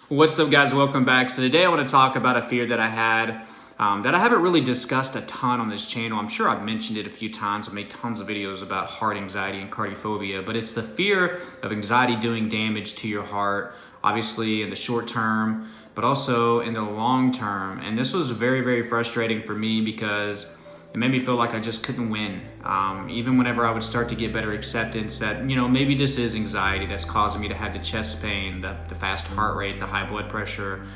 What's up, guys? Welcome back. So today I want to talk about a fear that I had that I haven't really discussed a ton on this channel. I'm sure I've mentioned it a few times. I've made tons of videos about heart anxiety and cardiophobia, but it's the fear of anxiety doing damage to your heart, obviously in the short term, but also in the long term. And this was very, very frustrating for me because it made me feel like I just couldn't win. Even whenever I would start to get better acceptance that, maybe this is anxiety that's causing me to have the chest pain, the fast heart rate, the high blood pressure,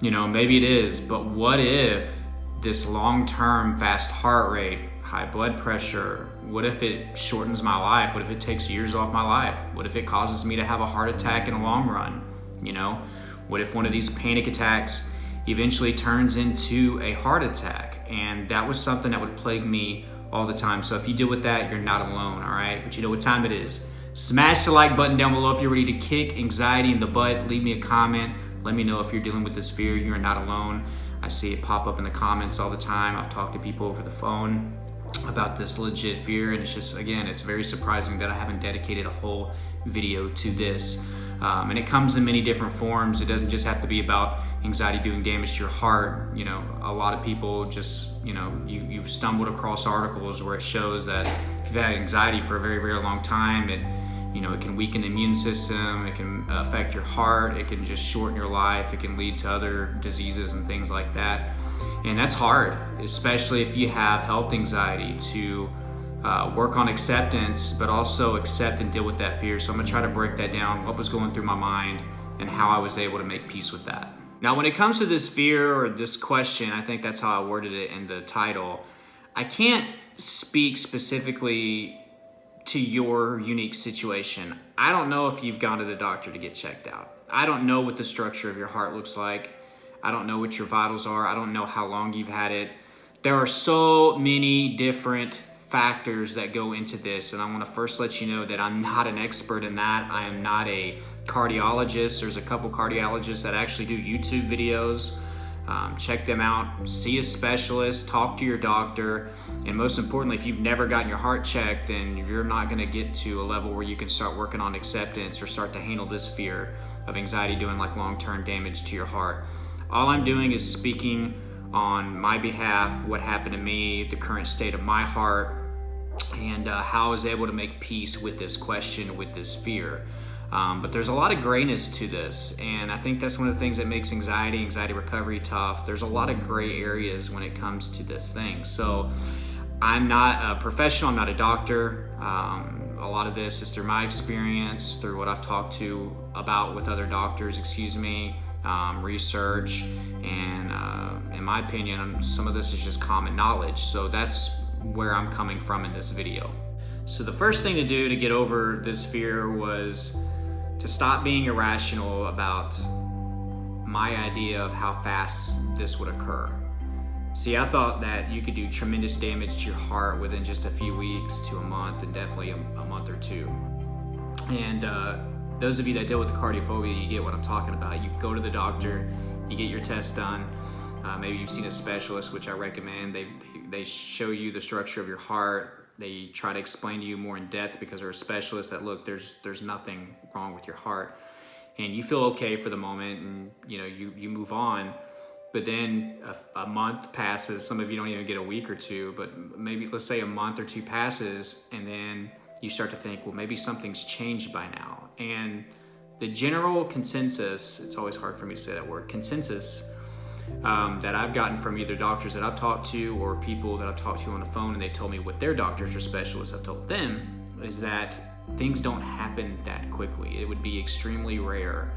maybe it is, but what if this long-term fast heart rate, high blood pressure, what if it shortens my life? What if it takes years off my life? What if it causes me to have a heart attack in the long run? What if one of these panic attacks eventually turns into a heart attack? And that was something that would plague me all the time. So if you deal with that, you're not alone, all right? But you know what time it is. Smash the like button down below if you're ready to kick anxiety in the butt. Leave me a comment. Let me know if you're dealing with this fear. You're not alone. I see it pop up in the comments all the time. I've talked to people over the phone about this legit fear, and it's just, again, it's very surprising that I haven't dedicated a whole video to this. And it comes in many different forms. It doesn't just have to be about anxiety doing damage to your heart. A lot of people just, you've stumbled across articles where it shows that if you've had anxiety for a very, very long time, it can weaken the immune system, it can affect your heart, it can just shorten your life, it can lead to other diseases and things like that. And that's hard, especially if you have health anxiety, to work on acceptance, but also accept and deal with that fear. So I'm gonna try to break that down, what was going through my mind and how I was able to make peace with that. Now, when it comes to this fear or this question, I think that's how I worded it in the title. I can't speak specifically to your unique situation. I don't know if you've gone to the doctor to get checked out. I don't know what the structure of your heart looks like. I don't know what your vitals are. I don't know how long you've had it. There are so many different factors that go into this, and I want to first let you know that I'm not an expert in that. I am not a cardiologist. There's a couple cardiologists that actually do YouTube videos. Check them out, see a specialist, talk to your doctor, and most importantly, if you've never gotten your heart checked, then you're not going to get to a level where you can start working on acceptance or start to handle this fear of anxiety doing like long-term damage to your heart. All I'm doing is speaking on my behalf, what happened to me, the current state of my heart, and how I was able to make peace with this question, with this fear. But there's a lot of grayness to this, and I think that's one of the things that makes anxiety recovery tough. There's a lot of gray areas when it comes to this thing. So I'm not a professional, I'm not a doctor. A lot of this is through my experience, through what I've talked to about with other doctors, research, and in my opinion, some of this is just common knowledge. So that's where I'm coming from in this video. So the first thing to do to get over this fear was to stop being irrational about my idea of how fast this would occur. See, I thought that you could do tremendous damage to your heart within just a few weeks to a month, and definitely a month or two. And those of you that deal with the cardiophobia, you get what I'm talking about. You go to the doctor, you get your test done. Maybe you've seen a specialist, which I recommend. They show you the structure of your heart. They try to explain to you more in depth because they're a specialist that, look, there's nothing wrong with your heart. And you feel okay for the moment, and you move on. But then a month passes. Some of you don't even get a week or two, but maybe let's say a month or two passes, and then you start to think, well, maybe something's changed by now. And the general consensus, it's always hard for me to say that word, consensus, that I've gotten from either doctors that I've talked to or people that I've talked to on the phone, and they told me what their doctors or specialists have told them, is that things don't happen that quickly. It would be extremely rare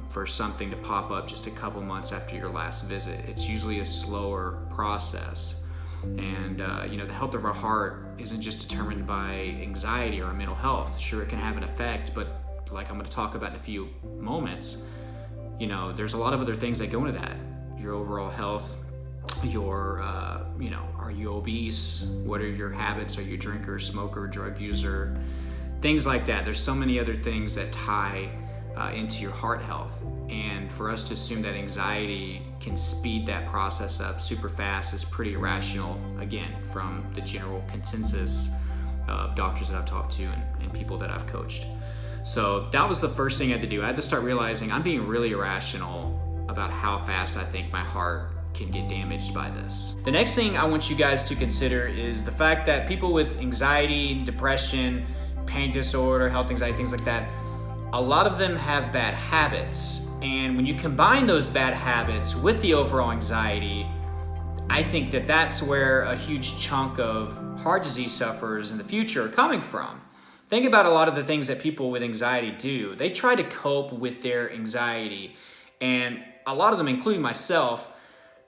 for something to pop up just a couple months after your last visit. It's usually a slower process. And the health of our heart isn't just determined by anxiety or our mental health. Sure, it can have an effect, but like I'm going to talk about in a few moments, there's a lot of other things that go into that. Your overall health, your, are you obese? What are your habits? Are you a drinker, smoker, drug user? Things like that. There's so many other things that tie into your heart health. And for us to assume that anxiety can speed that process up super fast is pretty irrational, again, from the general consensus of doctors that I've talked to and people that I've coached. So that was the first thing I had to do. I had to start realizing I'm being really irrational about how fast I think my heart can get damaged by this. The next thing I want you guys to consider is the fact that people with anxiety, depression, panic disorder, health anxiety, things like that, a lot of them have bad habits. And when you combine those bad habits with the overall anxiety, I think that that's where a huge chunk of heart disease sufferers in the future are coming from. Think about a lot of the things that people with anxiety do. They try to cope with their anxiety. And a lot of them, including myself,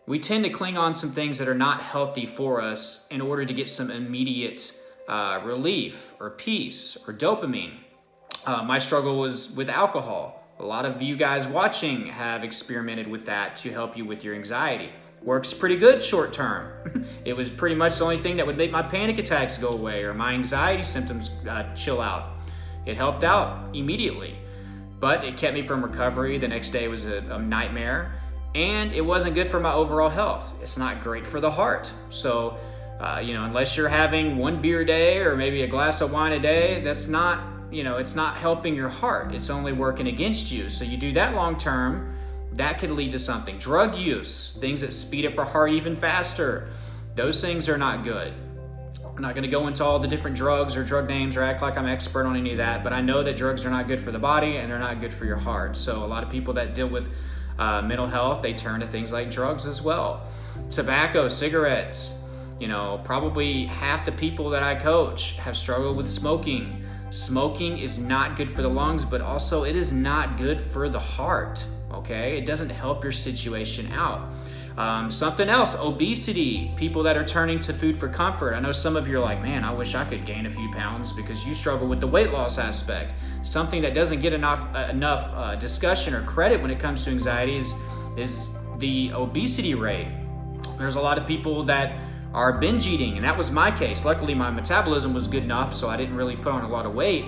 we tend to cling on some things that are not healthy for us in order to get some immediate relief or peace or dopamine. My struggle was with alcohol. A lot of you guys watching have experimented with that to help you with your anxiety. Works pretty good short term. It was pretty much the only thing that would make my panic attacks go away or my anxiety symptoms chill out. It helped out immediately, but it kept me from recovery. The next day was a nightmare, and it wasn't good for my overall health. It's not great for the heart. So, unless you're having one beer a day or maybe a glass of wine a day, that's not, it's not helping your heart. It's only working against you. So you do that long term, that could lead to something. Drug use, things that speed up our heart even faster, those things are not good. I'm not going to go into all the different drugs or drug names or act like I'm expert on any of that, but I know that drugs are not good for the body and they're not good for your heart. So a lot of people that deal with mental health, they turn to things like drugs as well. Tobacco, cigarettes, probably half the people that I coach have struggled with smoking. Smoking is not good for the lungs, but also it is not good for the heart. Okay, it doesn't help your situation out. Something else, obesity, people that are turning to food for comfort. I know some of you are like, man, I wish I could gain a few pounds because you struggle with the weight loss aspect. Something that doesn't get enough discussion or credit when it comes to anxiety is the obesity rate. There's a lot of people that are binge eating, and that was my case. Luckily, my metabolism was good enough, so I didn't really put on a lot of weight.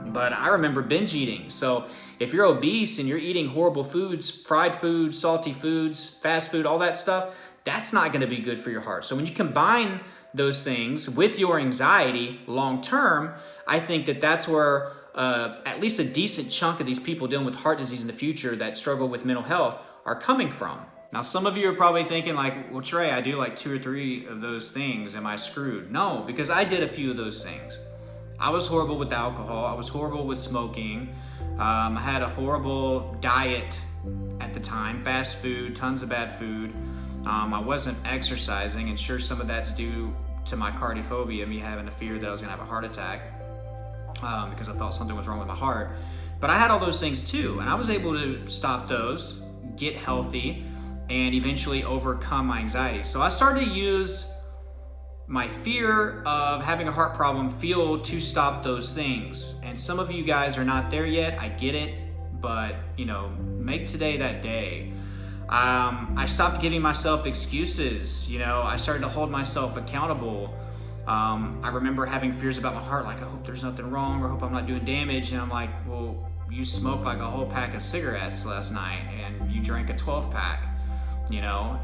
But I remember binge eating. So if you're obese and you're eating horrible foods, fried foods, salty foods, fast food, all that stuff, that's not going to be good for your heart. So when you combine those things with your anxiety long term, I think that that's where at least a decent chunk of these people dealing with heart disease in the future that struggle with mental health are coming from. Now, some of you are probably thinking like, well, Trey, I do like 2 or 3 of those things. Am I screwed? No, because I did a few of those things. I was horrible with alcohol. I was horrible with smoking. I had a horrible diet at the time, fast food, tons of bad food. I wasn't exercising, and sure, some of that's due to my cardiophobia, me having a fear that I was gonna have a heart attack because I thought something was wrong with my heart. But I had all those things too, and I was able to stop those, get healthy, and eventually overcome my anxiety. So I started to use my fear of having a heart problem fuel to stop those things. And some of you guys are not there yet. I get it, but make today that day. I stopped giving myself excuses. I started to hold myself accountable. I remember having fears about my heart, like I hope there's nothing wrong, or I hope I'm not doing damage. And I'm like, well, you smoked like a whole pack of cigarettes last night and you drank a 12-pack.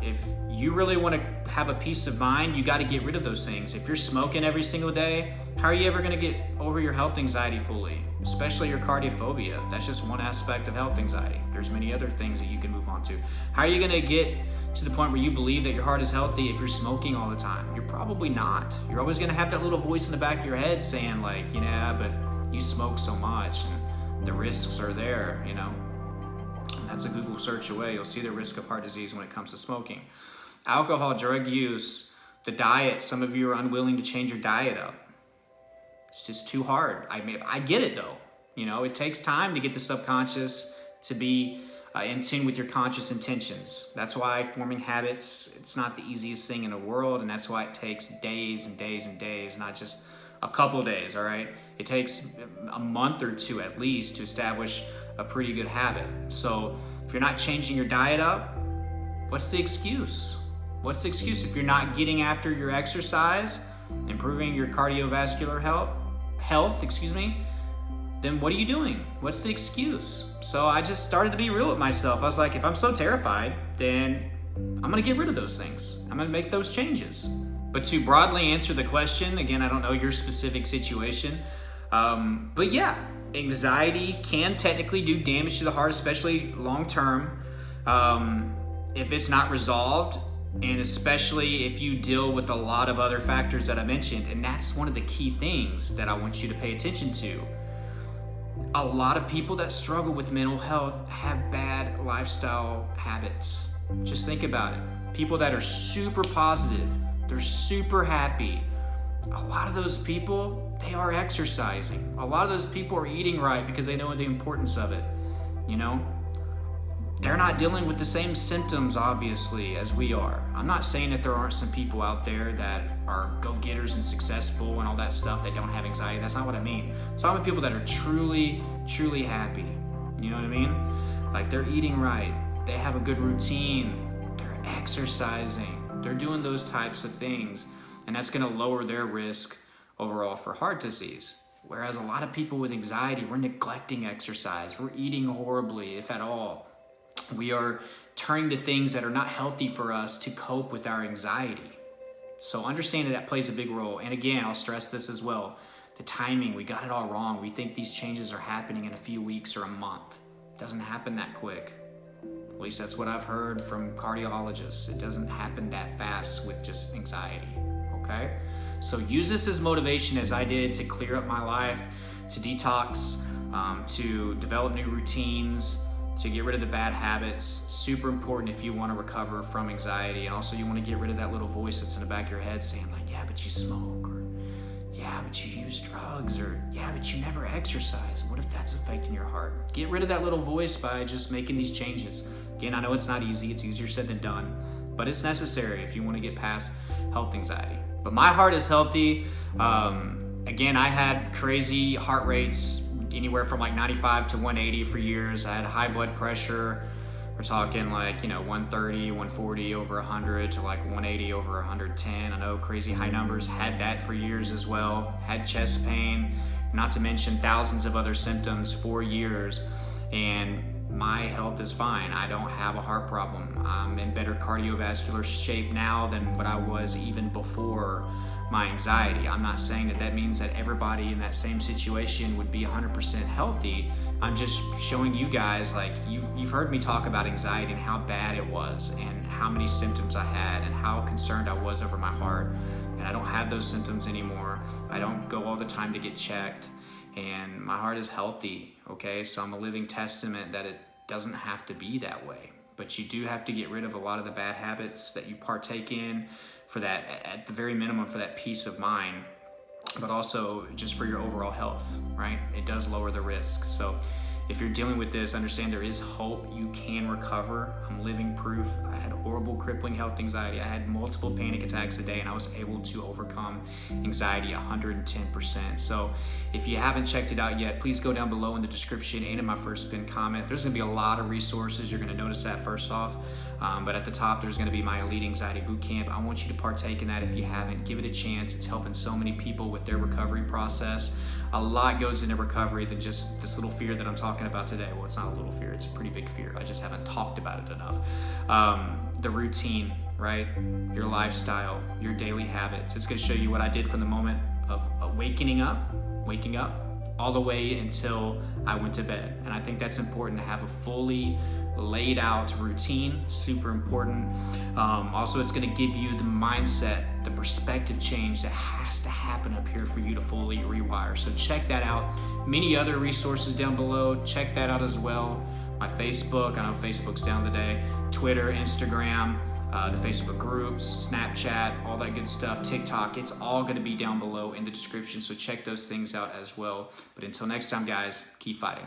If you really want to have a peace of mind, you got to get rid of those things. If you're smoking every single day, how are you ever going to get over your health anxiety fully? Especially your cardiophobia. That's just one aspect of health anxiety. There's many other things that you can move on to. How are you going to get to the point where you believe that your heart is healthy if you're smoking all the time? You're probably not. You're always going to have that little voice in the back of your head saying like, but you smoke so much and the risks are there, That's a Google search away. You'll see the risk of heart disease when it comes to smoking. Alcohol, drug use, the diet. Some of you are unwilling to change your diet up. It's just too hard. I get it though. It takes time to get the subconscious to be in tune with your conscious intentions. That's why forming habits, it's not the easiest thing in the world, and that's why it takes days and days and days, not just a couple days, all right? It takes a month or 2 at least to establish a pretty good habit. So if you're not changing your diet up, what's the excuse? What's the excuse? If you're not getting after your exercise, improving your cardiovascular health, then what are you doing? What's the excuse? So I just started to be real with myself. I was like, if I'm so terrified, then I'm gonna get rid of those things. I'm gonna make those changes. But to broadly answer the question, again, I don't know your specific situation, but yeah, anxiety can technically do damage to the heart, especially long term, if it's not resolved, and especially if you deal with a lot of other factors that I mentioned. And that's one of the key things that I want you to pay attention to. A lot of people that struggle with mental health have bad lifestyle habits. Just think about it. People that are super positive, they're super happy. A lot of those people, they are exercising. A lot of those people are eating right because they know the importance of it. You know, they're not dealing with the same symptoms, obviously, as we are. I'm not saying that there aren't some people out there that are go-getters and successful and all that stuff that don't have anxiety. That's not what I mean. I'm talking about people that are truly, truly happy. You know what I mean? Like, they're eating right. They have a good routine. They're exercising. They're doing those types of things. And that's going to lower their risk overall for heart disease. Whereas a lot of people with anxiety, we're neglecting exercise. We're eating horribly, if at all. We are turning to things that are not healthy for us to cope with our anxiety. So understand that plays a big role. And again, I'll stress this as well. The timing, we got it all wrong. We think these changes are happening in a few weeks or a month. It doesn't happen that quick. At least that's what I've heard from cardiologists. It doesn't happen that fast with just anxiety, okay? So use this as motivation, as I did, to clear up my life, to detox, to develop new routines, to get rid of the bad habits. Super important if you want to recover from anxiety. And also you want to get rid of that little voice that's in the back of your head saying like, yeah, but you smoke, or yeah, but you use drugs, or yeah, but you never exercise. What if that's affecting your heart? Get rid of that little voice by just making these changes. Again, I know it's not easy. It's easier said than done, but it's necessary if you want to get past health anxiety. But my heart is healthy. Again, I had crazy heart rates, anywhere from like 95 to 180 for years. I had high blood pressure. We're talking like, 130, 140 over 100 to like 180 over 110. I know, crazy high numbers. Had that for years as well. Had chest pain, not to mention thousands of other symptoms for years. And my health is fine. I don't have a heart problem. I'm in better cardiovascular shape now than what I was even before my anxiety. I'm not saying that that means that everybody in that same situation would be 100% healthy. I'm just showing you guys, like, you've heard me talk about anxiety and how bad it was and how many symptoms I had and how concerned I was over my heart. And I don't have those symptoms anymore. I don't go all the time to get checked, and my heart is healthy, okay? So I'm a living testament that it doesn't have to be that way. But you do have to get rid of a lot of the bad habits that you partake in, for that, at the very minimum, for that peace of mind, but also just for your overall health, right? It does lower the risk. So if you're dealing with this, understand there is hope. You can recover. I'm living proof. I had horrible, crippling health anxiety. I had multiple panic attacks a day, and I was able to overcome anxiety 110%. So if you haven't checked it out yet, please go down below in the description and in my first spin comment. There's gonna be a lot of resources. You're gonna notice that first off. But at the top, there's gonna be my Elite Anxiety Bootcamp. I want you to partake in that if you haven't. Give it a chance. It's helping so many people with their recovery process. A lot goes into recovery than just this little fear that I'm talking about today. Well, it's not a little fear, it's a pretty big fear. I just haven't talked about it enough. The routine, right? Your lifestyle, your daily habits. It's gonna show you what I did from the moment of waking up, all the way until I went to bed. And I think that's important, to have a fully laid out routine. Super important. Also, it's going to give you the mindset, the perspective change that has to happen up here for you to fully rewire. So check that out. Many other resources down below. Check that out as well. My Facebook, I know Facebook's down today. Twitter, Instagram, the Facebook groups, Snapchat, all that good stuff, TikTok. It's all going to be down below in the description. So check those things out as well. But until next time, guys, keep fighting.